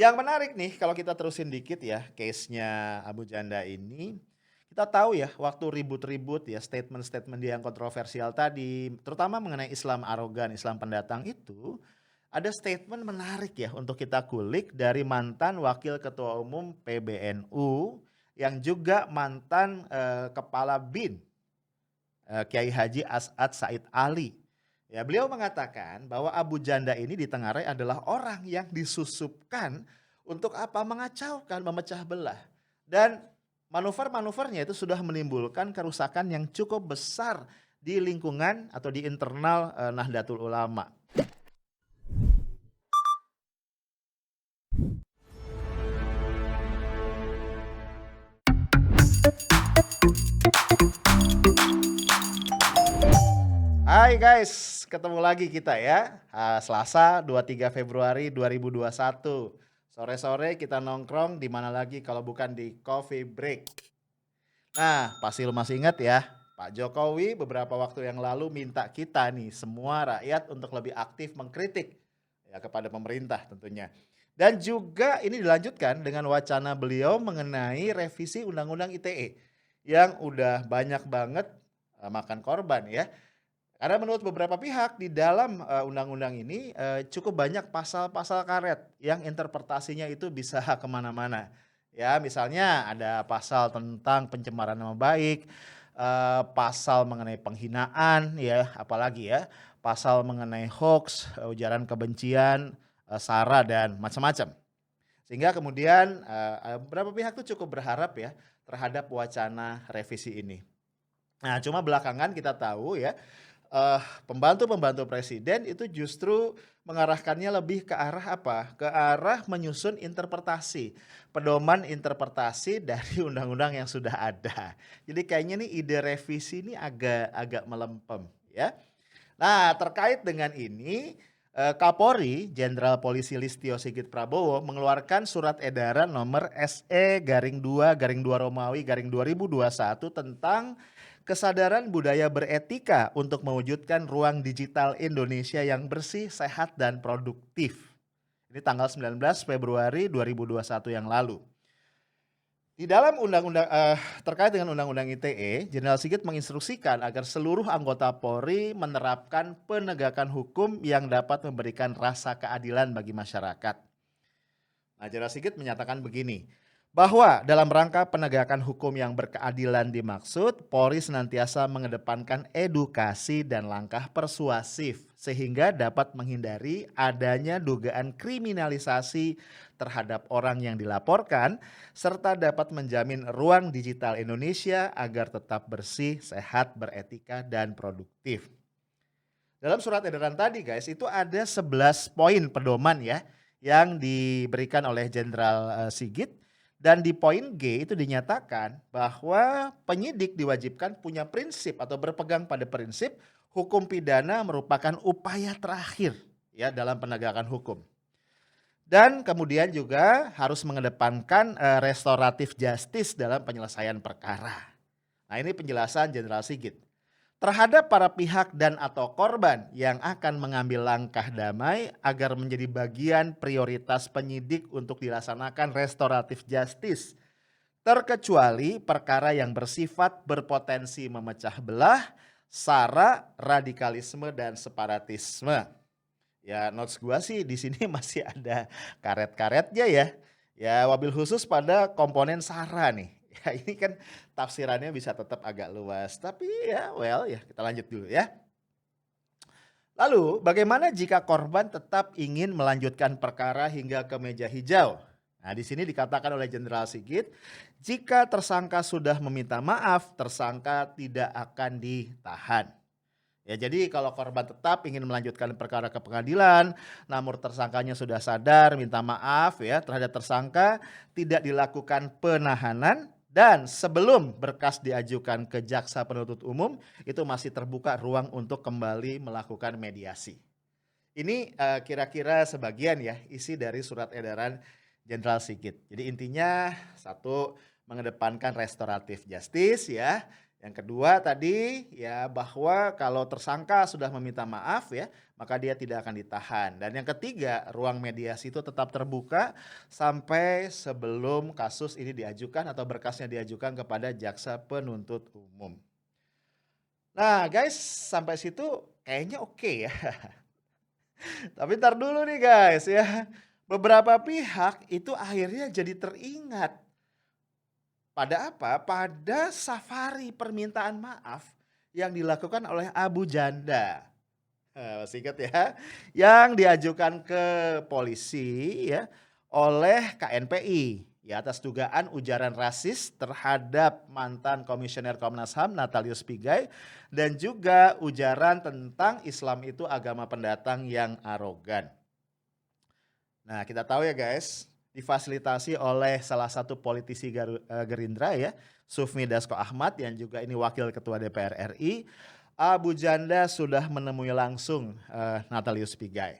Yang menarik nih kalau kita terusin dikit ya case-nya Abu Janda ini, kita tahu ya waktu ribut-ribut ya statement-statement dia yang kontroversial tadi, terutama mengenai Islam arogan, Islam pendatang itu, ada statement menarik ya untuk kita kulik dari mantan Wakil Ketua Umum PBNU yang juga mantan, Kepala BIN, Kiai Haji As'ad Said Ali. Ya, beliau mengatakan bahwa Abu Janda ini ditengarai adalah orang yang disusupkan untuk apa? Mengacaukan, memecah belah. Dan manuver-manuvernya itu sudah menimbulkan kerusakan yang cukup besar di lingkungan atau di internal Nahdlatul Ulama. Hai guys, ketemu lagi kita ya. Selasa 23 Februari 2021. Sore-sore kita nongkrong di mana lagi kalau bukan di Coffee Break. Nah, pasti lu masih ingat ya, Pak Jokowi beberapa waktu yang lalu minta kita nih semua rakyat untuk lebih aktif mengkritik ya kepada pemerintah tentunya. Dan juga ini dilanjutkan dengan wacana beliau mengenai revisi Undang-Undang ITE yang udah banyak banget makan korban ya. Karena menurut beberapa pihak di dalam, undang-undang ini, cukup banyak pasal-pasal karet yang interpretasinya itu bisa kemana-mana. Ya misalnya ada pasal tentang pencemaran nama baik, pasal mengenai penghinaan ya, apalagi ya, pasal mengenai hoaks, ujaran kebencian, sara dan macam-macam. Sehingga kemudian, beberapa pihak tuh cukup berharap ya terhadap wacana revisi ini. Nah cuma belakangan kita tahu ya, pembantu-pembantu presiden itu justru mengarahkannya lebih ke arah apa? Ke arah menyusun interpretasi, pedoman interpretasi dari undang-undang yang sudah ada. Jadi kayaknya nih ide revisi ini agak agak melempem ya. Nah terkait dengan ini, Kapolri Jenderal Polisi Listio Sigit Prabowo mengeluarkan surat edaran nomor SE-2/2 Romawi/2021 tentang kesadaran budaya beretika untuk mewujudkan ruang digital Indonesia yang bersih, sehat, dan produktif. Ini tanggal 19 Februari 2021 yang lalu. Di dalam terkait dengan Undang-Undang ITE, Jenderal Sigit menginstruksikan agar seluruh anggota Polri menerapkan penegakan hukum yang dapat memberikan rasa keadilan bagi masyarakat. Nah, Jenderal Sigit menyatakan begini, bahwa dalam rangka penegakan hukum yang berkeadilan dimaksud, Polri senantiasa mengedepankan edukasi dan langkah persuasif sehingga dapat menghindari adanya dugaan kriminalisasi terhadap orang yang dilaporkan serta dapat menjamin ruang digital Indonesia agar tetap bersih, sehat, beretika, dan produktif. Dalam surat edaran tadi guys, itu ada 11 poin pedoman ya yang diberikan oleh Jenderal Sigit, dan di poin G itu dinyatakan bahwa penyidik diwajibkan punya prinsip atau berpegang pada prinsip hukum pidana merupakan upaya terakhir ya dalam penegakan hukum. Dan kemudian juga harus mengedepankan restoratif justice dalam penyelesaian perkara. Nah, ini penjelasan Jenderal Sigit. Terhadap para pihak dan atau korban yang akan mengambil langkah damai agar menjadi bagian prioritas penyidik untuk dilaksanakan restoratif justice, terkecuali perkara yang bersifat berpotensi memecah belah, sara, radikalisme, dan separatisme. Ya notes gua sih di sini masih ada karet-karetnya ya. Ya wabil khusus pada komponen sara nih. Ya ini kan tafsirannya bisa tetap agak luas, tapi ya well ya kita lanjut dulu ya. Lalu bagaimana jika korban tetap ingin melanjutkan perkara hingga ke meja hijau? Nah di sini dikatakan oleh Jenderal Sigit, jika tersangka sudah meminta maaf, tersangka tidak akan ditahan. Ya jadi kalau korban tetap ingin melanjutkan perkara ke pengadilan, namun tersangkanya sudah sadar minta maaf ya terhadap tersangka, tidak dilakukan penahanan dan sebelum berkas diajukan ke jaksa penuntut umum itu masih terbuka ruang untuk kembali melakukan mediasi. Ini kira-kira sebagian ya isi dari surat edaran Jenderal Sigit. Jadi intinya satu mengedepankan restoratif justice ya. Yang kedua tadi ya bahwa kalau tersangka sudah meminta maaf ya, maka dia tidak akan ditahan. Dan yang ketiga, ruang mediasi itu tetap terbuka sampai sebelum kasus ini diajukan atau berkasnya diajukan kepada jaksa penuntut umum. Nah guys, sampai situ kayaknya oke ya. Tapi ntar dulu nih guys ya. Beberapa pihak itu akhirnya jadi teringat. Pada apa? Pada safari permintaan maaf yang dilakukan oleh Abu Janda. Masih ingat ya? Yang diajukan ke polisi ya oleh KNPI ya atas dugaan ujaran rasis terhadap mantan komisioner Komnas HAM Natalius Pigai dan juga ujaran tentang Islam itu agama pendatang yang arogan. Nah, kita tahu ya guys, difasilitasi oleh salah satu politisi Gerindra ya, Sufmi Dasko Ahmad yang juga ini wakil ketua DPR RI. Abu Janda sudah menemui langsung Natalius Pigai.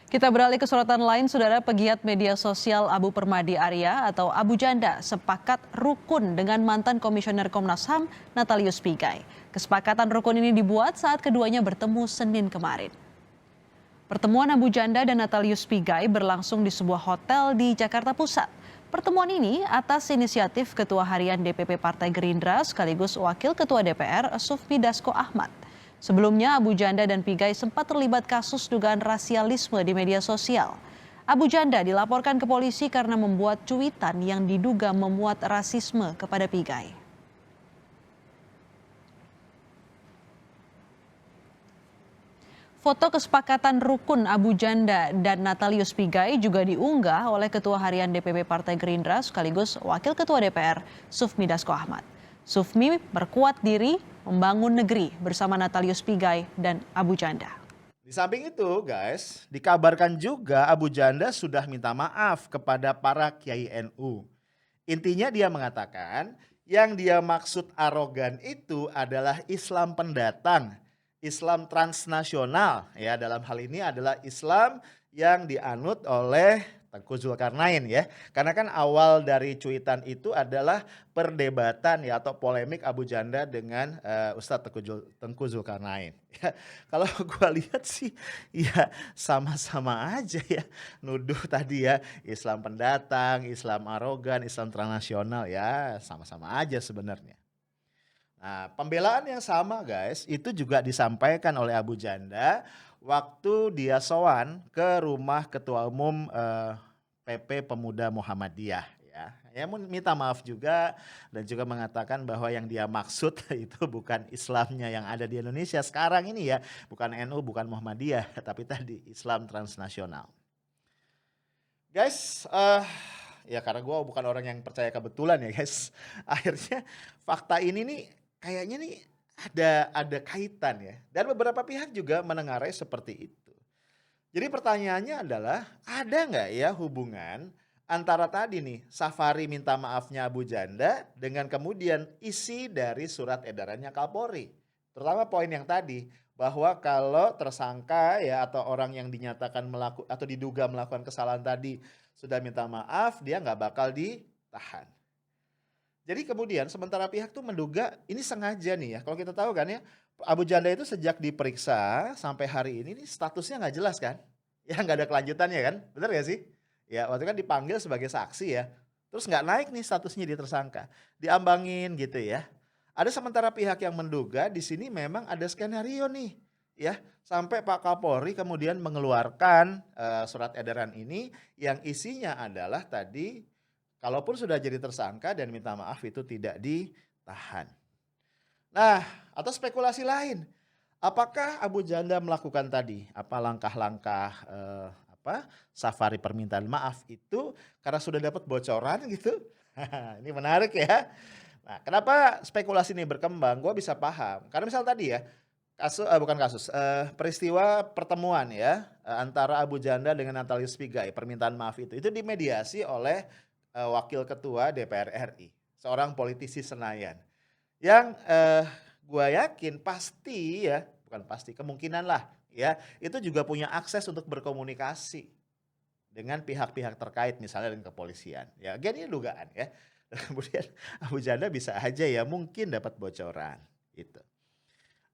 Kita beralih ke sorotan lain, saudara. Pegiat media sosial Abu Permadi Arya atau Abu Janda sepakat rukun dengan mantan komisioner Komnas HAM Natalius Pigai. Kesepakatan rukun ini dibuat saat keduanya bertemu Senin kemarin. Pertemuan Abu Janda dan Natalius Pigai berlangsung di sebuah hotel di Jakarta Pusat. Pertemuan ini atas inisiatif Ketua Harian DPP Partai Gerindra sekaligus Wakil Ketua DPR Sufmi Dasko Ahmad. Sebelumnya Abu Janda dan Pigai sempat terlibat kasus dugaan rasialisme di media sosial. Abu Janda dilaporkan ke polisi karena membuat cuitan yang diduga memuat rasisme kepada Pigai. Foto kesepakatan rukun Abu Janda dan Natalius Pigai juga diunggah oleh Ketua Harian DPP Partai Gerindra sekaligus Wakil Ketua DPR Sufmi Dasko Ahmad. Sufmi berkuat diri membangun negeri bersama Natalius Pigai dan Abu Janda. Di samping itu guys, dikabarkan juga Abu Janda sudah minta maaf kepada para Kiai NU. Intinya dia mengatakan yang dia maksud arogan itu adalah Islam pendatang, Islam transnasional ya, dalam hal ini adalah Islam yang dianut oleh Tengku Zulkarnain ya. Karena kan awal dari cuitan itu adalah perdebatan ya atau polemik Abu Janda dengan Ustadz Tengku Zulkarnain. Ya, kalau gua lihat sih ya sama-sama aja ya nuduh tadi ya Islam pendatang, Islam arogan, Islam transnasional ya sama-sama aja sebenarnya. Nah, pembelaan yang sama guys itu juga disampaikan oleh Abu Janda waktu dia sowan ke rumah Ketua Umum PP Pemuda Muhammadiyah ya. Ya minta maaf juga dan juga mengatakan bahwa yang dia maksud itu bukan Islamnya yang ada di Indonesia sekarang ini ya, bukan NU, bukan Muhammadiyah, tapi tadi Islam transnasional. Guys, ya karena gue bukan orang yang percaya kebetulan ya guys. Akhirnya fakta ini nih kayaknya nih ada kaitan ya. Dan beberapa pihak juga menengarai seperti itu. Jadi pertanyaannya adalah ada nggak ya hubungan antara tadi nih safari minta maafnya Abu Janda dengan kemudian isi dari surat edarannya Kapolri. Terutama poin yang tadi bahwa kalau tersangka ya atau orang yang dinyatakan melakukan atau diduga melakukan kesalahan tadi sudah minta maaf, dia nggak bakal ditahan. Jadi kemudian sementara pihak tuh menduga ini sengaja nih ya. Kalau kita tahu kan ya, Abu Janda itu sejak diperiksa sampai hari ini nih statusnya nggak jelas kan? Ya nggak ada kelanjutannya kan? Bener gak sih? Ya waktu kan dipanggil sebagai saksi ya. Terus nggak naik nih statusnya di tersangka. Diambangin gitu ya. Ada sementara pihak yang menduga di sini memang ada skenario nih. Ya, sampai Pak Kapolri kemudian mengeluarkan surat edaran ini yang isinya adalah tadi kalaupun sudah jadi tersangka dan minta maaf itu tidak ditahan. Nah, atau spekulasi lain. Apakah Abu Janda melakukan tadi apa langkah-langkah safari permintaan maaf itu karena sudah dapat bocoran gitu? Ini menarik ya. Nah, kenapa spekulasi ini berkembang? Gue bisa paham. Karena misal tadi ya, peristiwa pertemuan ya antara Abu Janda dengan Natalius Pigai, permintaan maaf itu dimediasi oleh Wakil Ketua DPR RI, seorang politisi Senayan, yang gue yakin pasti ya, bukan pasti, kemungkinan lah ya, itu juga punya akses untuk berkomunikasi dengan pihak-pihak terkait misalnya dengan kepolisian. Ya, ini dugaan ya. Kemudian Abu Janda bisa aja ya mungkin dapat bocoran itu.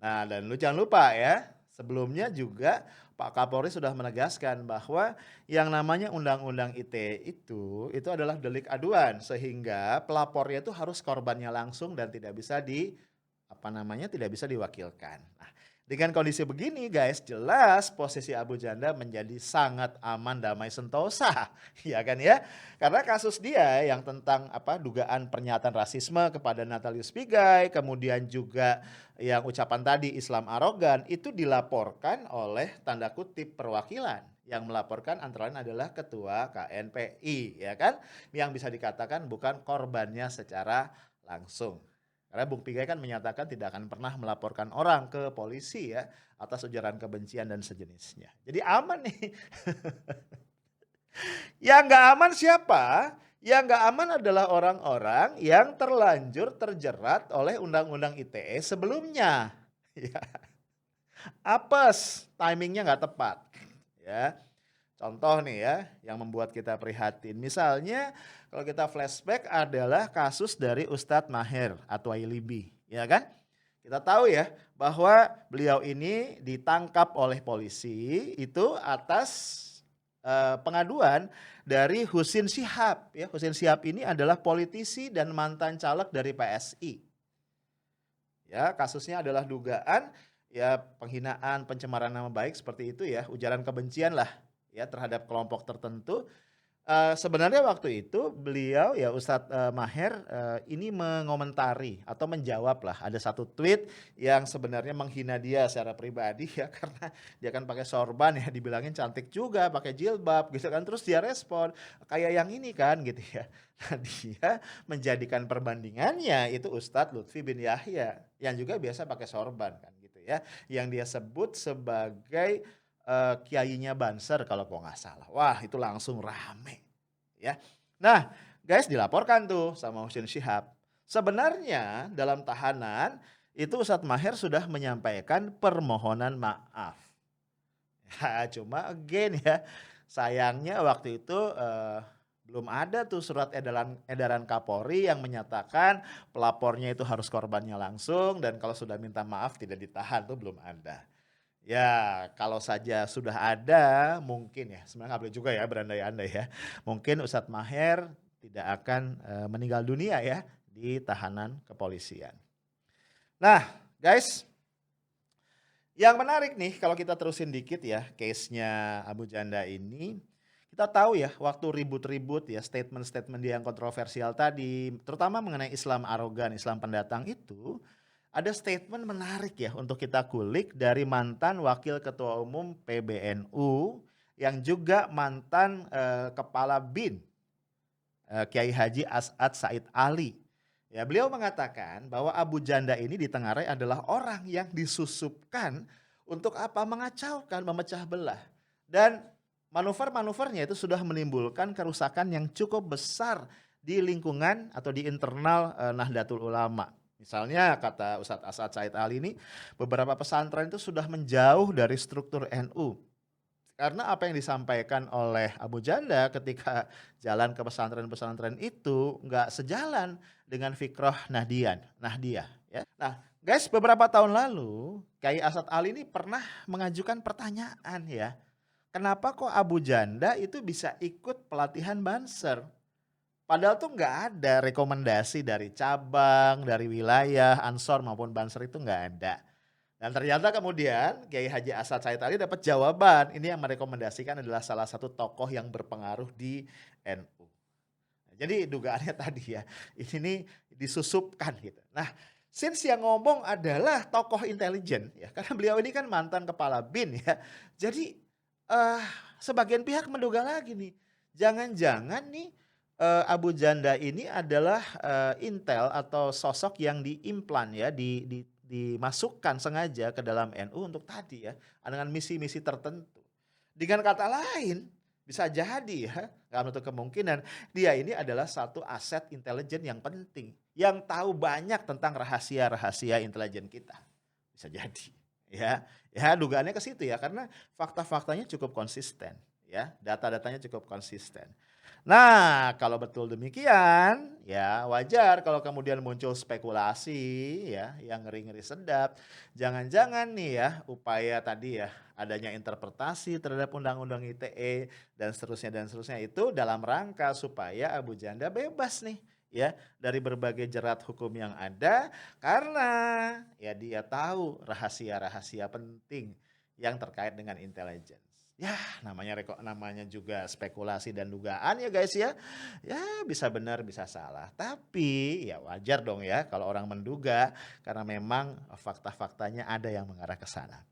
Nah, dan lu jangan lupa ya, Sebelumnya juga Pak Kapolri sudah menegaskan bahwa yang namanya Undang-Undang ITE itu adalah delik aduan sehingga pelapornya itu harus korbannya langsung dan tidak bisa tidak bisa diwakilkan. Nah, dengan kondisi begini guys, jelas posisi Abu Janda menjadi sangat aman damai sentosa, ya kan ya? Karena kasus dia yang tentang dugaan pernyataan rasisme kepada Natalius Pigai, kemudian juga yang ucapan tadi Islam arogan itu dilaporkan oleh tanda kutip perwakilan. Yang melaporkan antara lain adalah ketua KNPI, ya kan? Yang bisa dikatakan bukan korbannya secara langsung. Karena Bung Pigai kan menyatakan tidak akan pernah melaporkan orang ke polisi ya atas ujaran kebencian dan sejenisnya. Jadi aman nih. Yang nggak aman siapa? Yang nggak aman adalah orang-orang yang terlanjur terjerat oleh Undang-Undang ITE sebelumnya. Ya, apes, timingnya nggak tepat. Ya, contoh nih ya, yang membuat kita prihatin. Misalnya kalau kita flashback adalah kasus dari Ustadz Maher At-Twailibi, ya kan? Kita tahu ya bahwa beliau ini ditangkap oleh polisi itu atas pengaduan dari Husin Shihab. Ya, Husin Shihab ini adalah politisi dan mantan caleg dari PSI. Ya, kasusnya adalah dugaan ya penghinaan, pencemaran nama baik seperti itu ya, ujaran kebencian lah ya terhadap kelompok tertentu. Sebenarnya waktu itu beliau ya Ustadz Maher ini mengomentari atau menjawab lah ada satu tweet yang sebenarnya menghina dia secara pribadi ya karena dia kan pakai sorban ya dibilangin cantik juga pakai jilbab gitu kan terus dia respon kayak yang ini kan gitu ya. Nah, dia menjadikan perbandingannya itu Ustadz Lutfi bin Yahya yang juga biasa pakai sorban kan gitu ya yang dia sebut sebagai kiainya Banser kalau kok nggak salah. Wah itu langsung rame ya. Nah guys dilaporkan tuh sama Husin Shihab. Sebenarnya dalam tahanan itu Ustadz Maher sudah menyampaikan permohonan maaf. Ya, cuma again ya sayangnya waktu itu belum ada tuh surat edaran Kapolri yang menyatakan pelapornya itu harus korbannya langsung dan kalau sudah minta maaf tidak ditahan tuh belum ada. Ya, kalau saja sudah ada mungkin ya, sebenarnya nggak boleh juga ya berandai-andai ya. Mungkin Ustadz Maher tidak akan meninggal dunia ya di tahanan kepolisian. Nah, guys, yang menarik nih kalau kita terusin dikit ya case-nya Abu Janda ini, kita tahu ya waktu ribut-ribut ya statement-statement dia yang kontroversial tadi, terutama mengenai Islam arogan, Islam pendatang itu, ada statement menarik ya untuk kita kulik dari mantan Wakil Ketua Umum PBNU yang juga mantan Kepala BIN Kiai Haji As'ad Said Ali. Ya, beliau mengatakan bahwa Abu Janda ini ditengarai adalah orang yang disusupkan untuk apa? Mengacaukan, memecah belah. Dan manuver-manuvernya itu sudah menimbulkan kerusakan yang cukup besar di lingkungan atau di internal Nahdlatul Ulama. Misalnya kata Ustadz As'ad Said Ali ini beberapa pesantren itu sudah menjauh dari struktur NU. Karena apa yang disampaikan oleh Abu Janda ketika jalan ke pesantren-pesantren itu nggak sejalan dengan fikrah Nahdiyah. Ya. Nah guys beberapa tahun lalu Kiai As'ad Ali ini pernah mengajukan pertanyaan ya. Kenapa kok Abu Janda itu bisa ikut pelatihan Banser? Padahal tuh nggak ada rekomendasi dari cabang, dari wilayah, Ansor maupun Banser itu nggak ada. Dan ternyata kemudian Kiai Haji As'ad Said Ali dapat jawaban. Ini yang merekomendasikan adalah salah satu tokoh yang berpengaruh di NU. Jadi dugaannya tadi ya, ini nih disusupkan gitu. Nah, since yang ngomong adalah tokoh intelijen ya, karena beliau ini kan mantan kepala BIN ya. Jadi sebagian pihak menduga lagi nih, jangan-jangan nih Abu Janda ini adalah intel atau sosok yang diimplan ya, dimasukkan sengaja ke dalam NU untuk tadi ya, dengan misi-misi tertentu. Dengan kata lain, bisa jadi ya, nggak menutup kemungkinan dia ini adalah satu aset intelijen yang penting, yang tahu banyak tentang rahasia-rahasia intelijen kita. Bisa jadi ya. Ya dugaannya ke situ ya, karena fakta-faktanya cukup konsisten ya, data-datanya cukup konsisten. Nah, kalau betul demikian, ya wajar kalau kemudian muncul spekulasi ya yang ngeri-ngeri sedap. Jangan-jangan nih ya upaya tadi ya adanya interpretasi terhadap Undang-Undang ITE dan seterusnya itu dalam rangka supaya Abu Janda bebas nih ya dari berbagai jerat hukum yang ada karena ya dia tahu rahasia-rahasia penting yang terkait dengan intelligence. Ya, namanya juga spekulasi dan dugaan ya guys ya. Ya bisa benar bisa salah. Tapi ya wajar dong ya kalau orang menduga karena memang fakta-faktanya ada yang mengarah ke sana.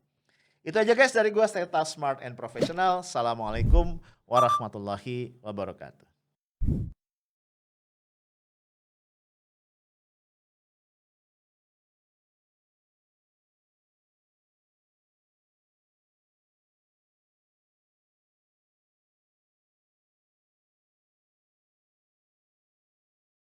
Itu aja guys dari gua, stay tough, smart and professional. Assalamualaikum warahmatullahi wabarakatuh.